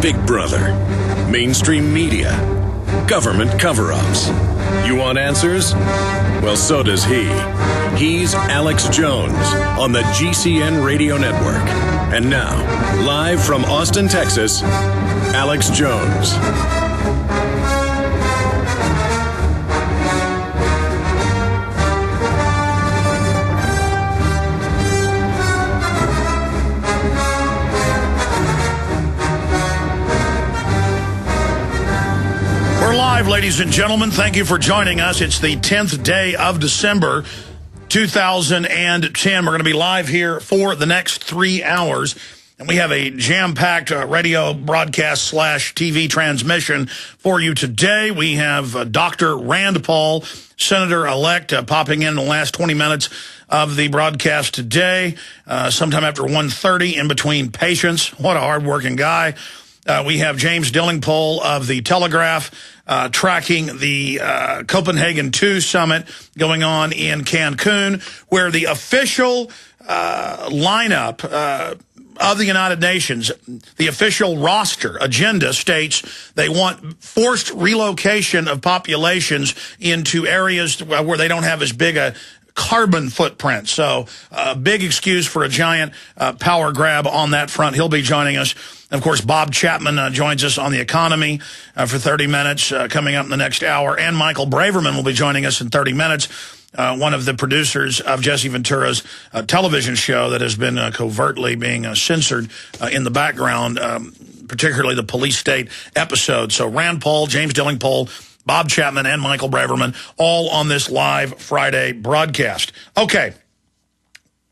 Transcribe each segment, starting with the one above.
Big Brother, mainstream media, government cover-ups. You want answers? Well, so does he. He's Alex Jones on the GCN Radio Network. And now, live from Austin, Texas, Alex Jones. Live, ladies and gentlemen, thank you for joining us. It's the 10th day of December 2010. We're going to be live here for the next 3 hours, and we have a jam-packed radio broadcast / TV transmission for you today. We have Dr. Rand Paul, Senator-elect, popping in the last 20 minutes of the broadcast today, sometime after 1:30 in between patients. What a hard-working guy. We have James Delingpole of The Telegraph tracking the Copenhagen 2 summit going on in Cancun, where the official lineup of the United Nations, the official roster agenda states they want forced relocation of populations into areas where they don't have as big a carbon footprint. So a big excuse for a giant power grab on that front. He'll be joining us. Of course, Bob Chapman joins us on the economy for 30 minutes coming up in the next hour. And Michael Braverman will be joining us in 30 minutes, one of the producers of Jesse Ventura's television show that has been covertly being censored in the background, particularly the police state episode. So Rand Paul, James Delingpole, Bob Chapman, and Michael Braverman, all on this live Friday broadcast. Okay.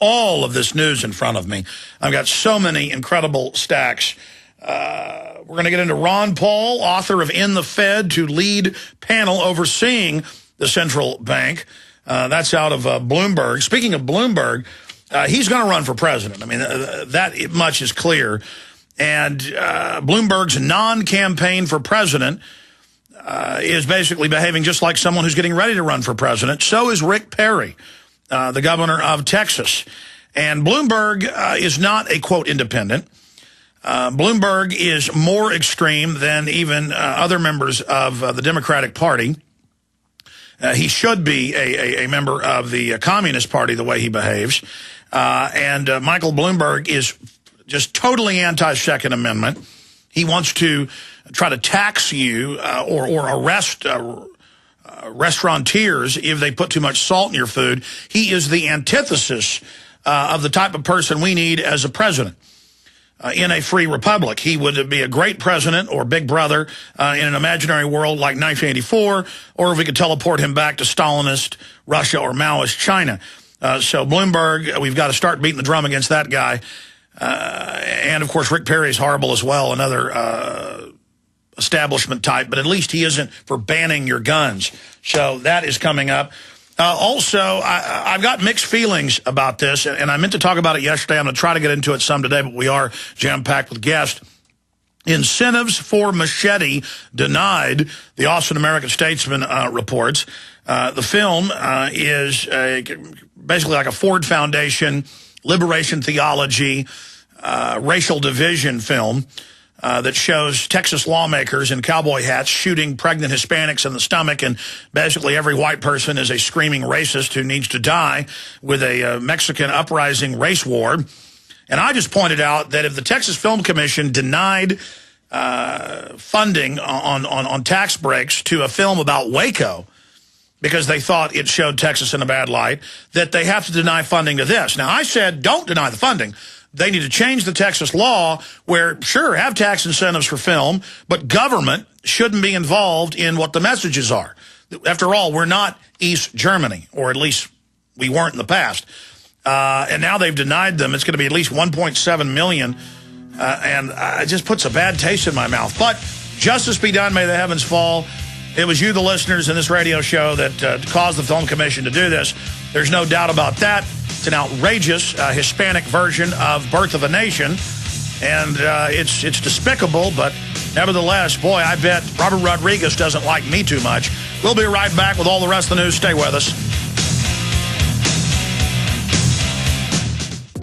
All of this news in front of me. I've got so many incredible stacks. We're going to get into Ron Paul, author of In the Fed, to lead panel overseeing the central bank. That's out of Bloomberg. Speaking of Bloomberg, he's going to run for president. I mean, that much is clear. And Bloomberg's non-campaign for president is basically behaving just like someone who's getting ready to run for president. So is Rick Perry, the governor of Texas. And Bloomberg is not a, quote, independent. Bloomberg is more extreme than even other members of the Democratic Party. He should be a member of the Communist Party the way he behaves. And Michael Bloomberg is just totally anti-Second Amendment. He wants to try to tax you or arrest restaurateurs if they put too much salt in your food. He is the antithesis of the type of person we need as a president in a free republic. He would be a great president or big brother in an imaginary world like 1984, or if we could teleport him back to Stalinist Russia or Maoist China. So Bloomberg, we've got to start beating the drum against that guy. And, of course, Rick Perry is horrible as well, another establishment type, but at least he isn't for banning your guns. So that is coming up. Also, I've got mixed feelings about this, and I meant to talk about it yesterday. I'm going to try to get into it some today, but we are jam-packed with guests. Incentives for machete denied, the Austin American-Statesman reports. The film is basically like a Ford Foundation, liberation theology, racial division film that shows Texas lawmakers in cowboy hats shooting pregnant Hispanics in the stomach, and basically every white person is a screaming racist who needs to die with a Mexican uprising race war. And I just pointed out that if the Texas Film Commission denied funding on tax breaks to a film about Waco because they thought it showed Texas in a bad light, that they have to deny funding to this. Now, I said don't deny the funding. They need to change the Texas law where, sure, have tax incentives for film, but government shouldn't be involved in what the messages are. After all, we're not East Germany, or at least we weren't in the past. And now they've denied them. It's going to be at least $1.7 million, and it just puts a bad taste in my mouth. But justice be done, may the heavens fall. It was you, the listeners, in this radio show that caused the Film Commission to do this. There's no doubt about that. It's an outrageous Hispanic version of Birth of a Nation, and it's despicable, but nevertheless, boy, I bet Robert Rodriguez doesn't like me too much. We'll be right back with all the rest of the news. Stay with us.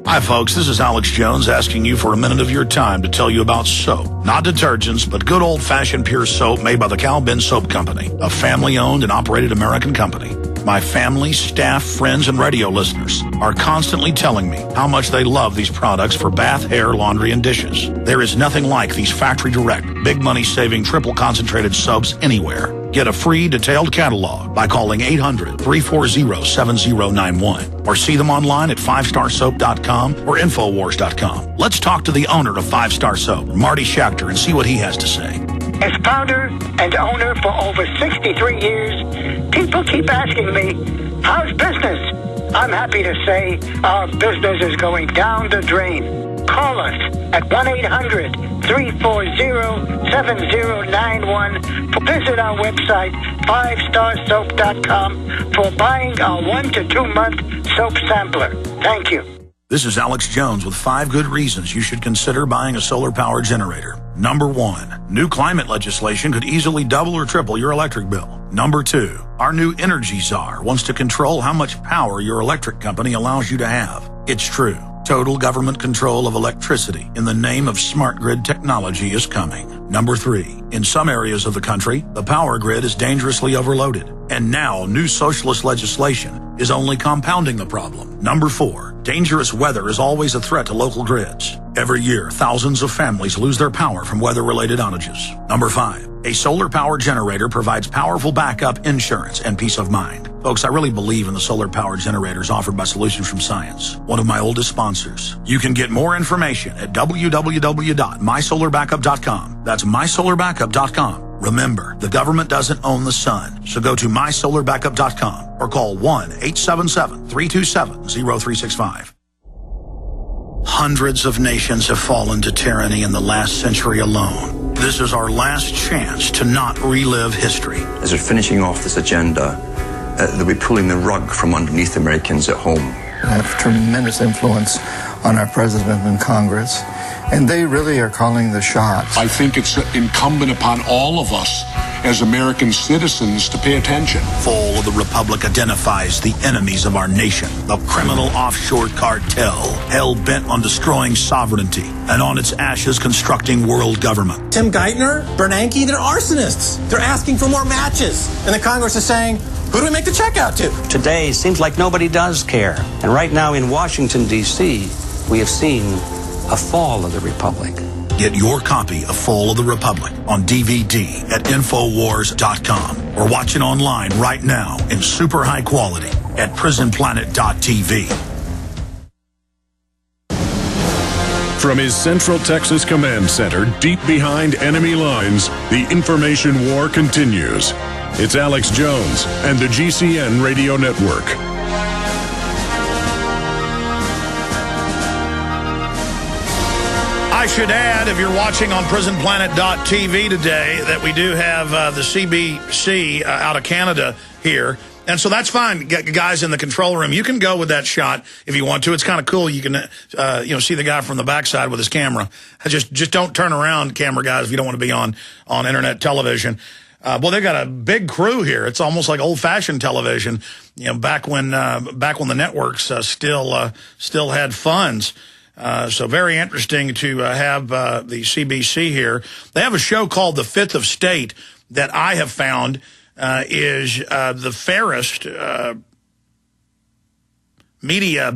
Hi, folks. This is Alex Jones asking you for a minute of your time to tell you about soap. Not detergents, but good old-fashioned pure soap made by the Cal Ben Soap Company, a family-owned and operated American company. My family, staff, friends, and radio listeners are constantly telling me how much they love these products for bath, hair, laundry, and dishes. There is nothing like these factory-direct, big money-saving, triple-concentrated soaps anywhere. Get a free detailed catalog by calling 800-340-7091 or see them online at 5starsoap.com or Infowars.com. Let's talk to the owner of 5-Star Soap, Marty Schachter, and see what he has to say. As founder and owner for over 63 years, people keep asking me, how's business? I'm happy to say our business is going down the drain. Call us at 1-800-340-7091 or visit our website, 5starsoap.com, for buying our 1 to 2 month soap sampler. Thank you. This is Alex Jones with 5 good reasons you should consider buying a solar power generator. Number 1, new climate legislation could easily double or triple your electric bill. Number 2, our new energy czar wants to control how much power your electric company allows you to have. It's true. Total government control of electricity in the name of smart grid technology is coming. Number 3, in some areas of the country, the power grid is dangerously overloaded. And now, new socialist legislation is only compounding the problem. Number 4, dangerous weather is always a threat to local grids. Every year, thousands of families lose their power from weather-related outages. Number 5, a solar power generator provides powerful backup insurance and peace of mind. Folks, I really believe in the solar power generators offered by Solutions from Science, one of my oldest sponsors. You can get more information at www.mysolarbackup.com. That's mysolarbackup.com. Remember, the government doesn't own the sun, so go to mysolarbackup.com or call 1-877-327-0365. Hundreds of nations have fallen to tyranny in the last century alone. This is our last chance to not relive history. As we're finishing off this agenda, they'll be pulling the rug from underneath Americans at home. They have tremendous influence on our president and Congress, and they really are calling the shots. I think it's incumbent upon all of us as American citizens to pay attention. Fall of the Republic identifies the enemies of our nation, the criminal offshore cartel, hell-bent on destroying sovereignty, and on its ashes constructing world government. Tim Geithner, Bernanke, they're arsonists. They're asking for more matches. And the Congress is saying, who do we make the check out to? Today seems like nobody does care. And right now in Washington, D.C., we have seen a fall of the Republic. Get your copy of Fall of the Republic on DVD at Infowars.com or watch it online right now in super high quality at prisonplanet.tv. From his Central Texas Command Center, deep behind enemy lines, the information war continues. It's Alex Jones and the GCN Radio Network. I should add, if you're watching on prisonplanet.tv today, that we do have the CBC out of Canada here. And so that's fine, guys in the control room. You can go with that shot if you want to. It's kind of cool. You can see the guy from the backside with his camera. Just don't turn around, camera guys, if you don't want to be on internet television. Well, they got a big crew here. It's almost like old-fashioned television, back when the networks still had funds. So very interesting to have the CBC here. They have a show called The Fifth of State that I have found is the fairest media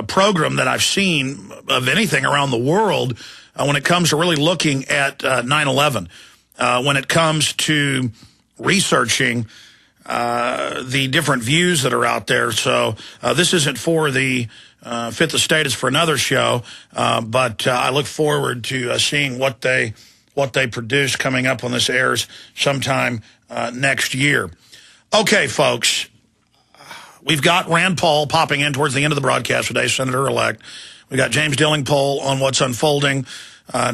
program that I've seen of anything around the world when it comes to really looking at 9/11, when it comes to researching the different views that are out there. So this isn't for the Fifth Estate, is for another show, but I look forward to seeing what they produce coming up when this airs sometime next year. Okay, folks, we've got Rand Paul popping in towards the end of the broadcast today, Senator-elect. We got James Delingpole on what's unfolding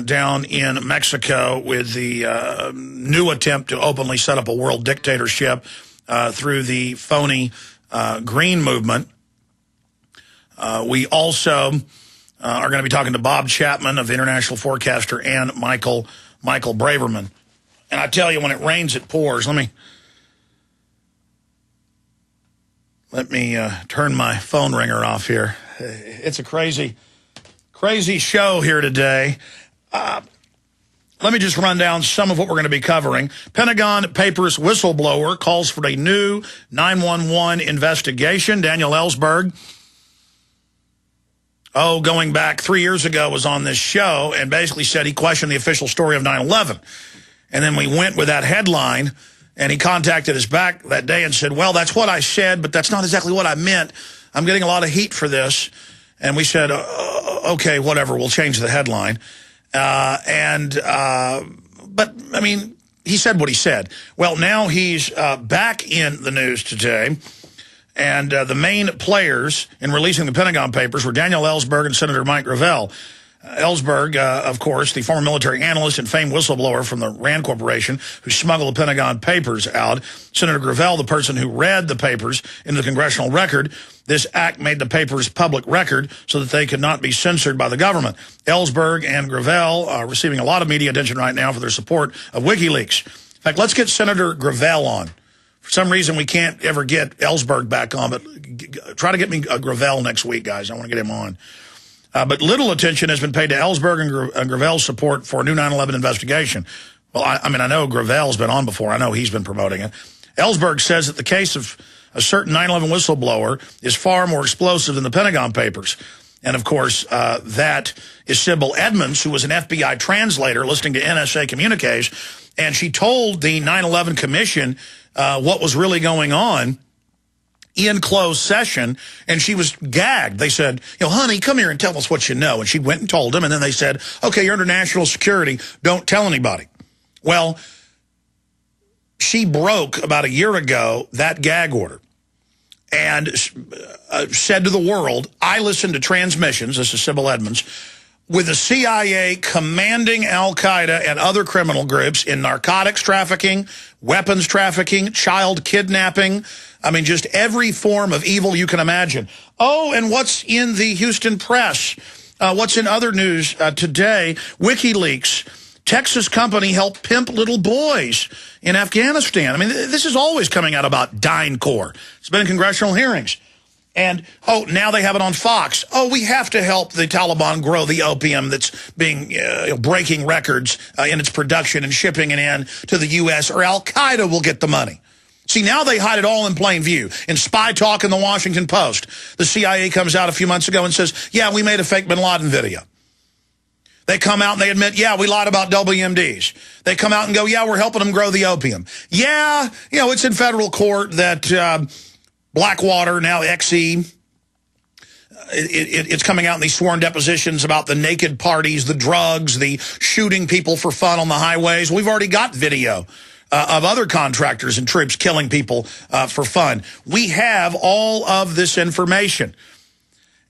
down in Mexico with the new attempt to openly set up a world dictatorship through the phony Green Movement. We also are going to be talking to Bob Chapman of the International Forecaster and Michael Braverman. And I tell you, when it rains, it pours. Let me turn my phone ringer off here. It's a crazy Crazy show here today. Let me just run down some of what we're going to be covering. Pentagon Papers whistleblower calls for a new 911 investigation. Daniel Ellsberg, going back 3 years ago, was on this show and basically said he questioned the official story of 9/11. And then we went with that headline, and he contacted us back that day and said, well, that's what I said, but that's not exactly what I meant. I'm getting a lot of heat for this. And we said, okay, whatever, we'll change the headline. But, I mean, he said what he said. Well, now he's back in the news today. And the main players in releasing the Pentagon Papers were Daniel Ellsberg and Senator Mike Gravel. Ellsberg, of course, the former military analyst and famed whistleblower from the Rand Corporation who smuggled the Pentagon Papers out. Senator Gravel, the person who read the papers into the congressional record. This act made the papers public record so that they could not be censored by the government. Ellsberg and Gravel are receiving a lot of media attention right now for their support of WikiLeaks. In fact, let's get Senator Gravel on. For some reason, we can't ever get Ellsberg back on, but try to get me Gravel next week, guys. I want to get him on. But little attention has been paid to Ellsberg and Gravel's support for a new 9/11 investigation. Well, I mean, I know Gravel's been on before. I know he's been promoting it. Ellsberg says that the case of a certain 9/11 whistleblower is far more explosive than the Pentagon Papers. And, of course, that is Sybil Edmonds, who was an FBI translator listening to NSA communiques. And she told the 9/11 Commission what was really going on in closed session, and she was gagged. They said, honey, come here and tell us what you know. And she went and told him, and then they said, okay, you're under national security. Don't tell anybody. Well, she broke about a year ago that gag order and said to the world, I listened to transmissions, this is Sybil Edmonds, with the CIA commanding al-Qaeda and other criminal groups in narcotics trafficking, weapons trafficking, child kidnapping. I mean, just every form of evil you can imagine. Oh, and what's in the Houston press? What's in other news today? WikiLeaks. Texas company helped pimp little boys in Afghanistan. I mean, this is always coming out about DynCorp. It's been in congressional hearings. And, now they have it on Fox. We have to help the Taliban grow the opium that's being breaking records in its production and shipping it in to the U.S., or al-Qaeda will get the money. See, now they hide it all in plain view. In spy talk in the Washington Post, the CIA comes out a few months ago and says, yeah, we made a fake bin Laden video. They come out and they admit, yeah, we lied about WMDs. They come out and go, yeah, we're helping them grow the opium. Yeah, it's in federal court that Blackwater, now XE, it's coming out in these sworn depositions about the naked parties, the drugs, the shooting people for fun on the highways. We've already got video of other contractors and troops killing people for fun. We have all of this information.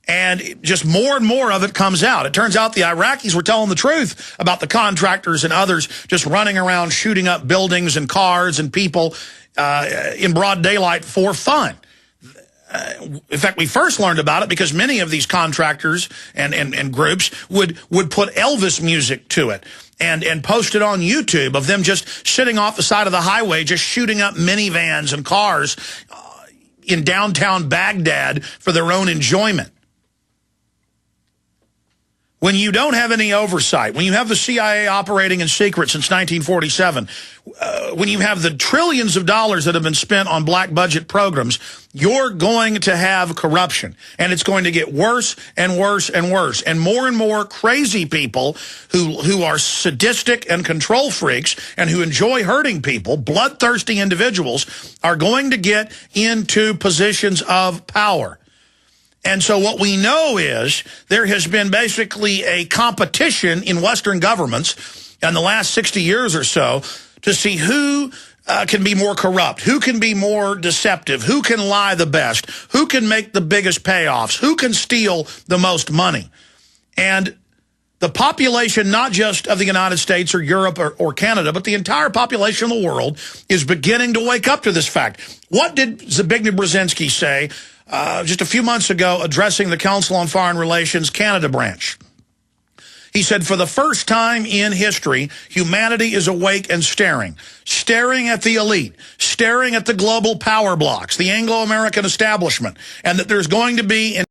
And just more and more of it comes out. It turns out the Iraqis were telling the truth about the contractors and others just running around shooting up buildings and cars and people in broad daylight for fun. In fact, we first learned about it because many of these contractors and groups would put Elvis music to it and post it on YouTube of them just sitting off the side of the highway, just shooting up minivans and cars in downtown Baghdad for their own enjoyment. When you don't have any oversight, when you have the CIA operating in secret since 1947, when you have the trillions of dollars that have been spent on black budget programs, you're going to have corruption. And it's going to get worse and worse and worse. And more crazy people who are sadistic and control freaks and who enjoy hurting people, bloodthirsty individuals, are going to get into positions of power. And so what we know is there has been basically a competition in Western governments in the last 60 years or so to see who can be more corrupt, who can be more deceptive, who can lie the best, who can make the biggest payoffs, who can steal the most money. And the population, not just of the United States or Europe or Canada, but the entire population of the world is beginning to wake up to this fact. What did Zbigniew Brzezinski say just a few months ago addressing the Council on Foreign Relations Canada branch? He said, for the first time in history, humanity is awake and staring at the elite, staring at the global power blocks, the Anglo-American establishment, and that there's going to be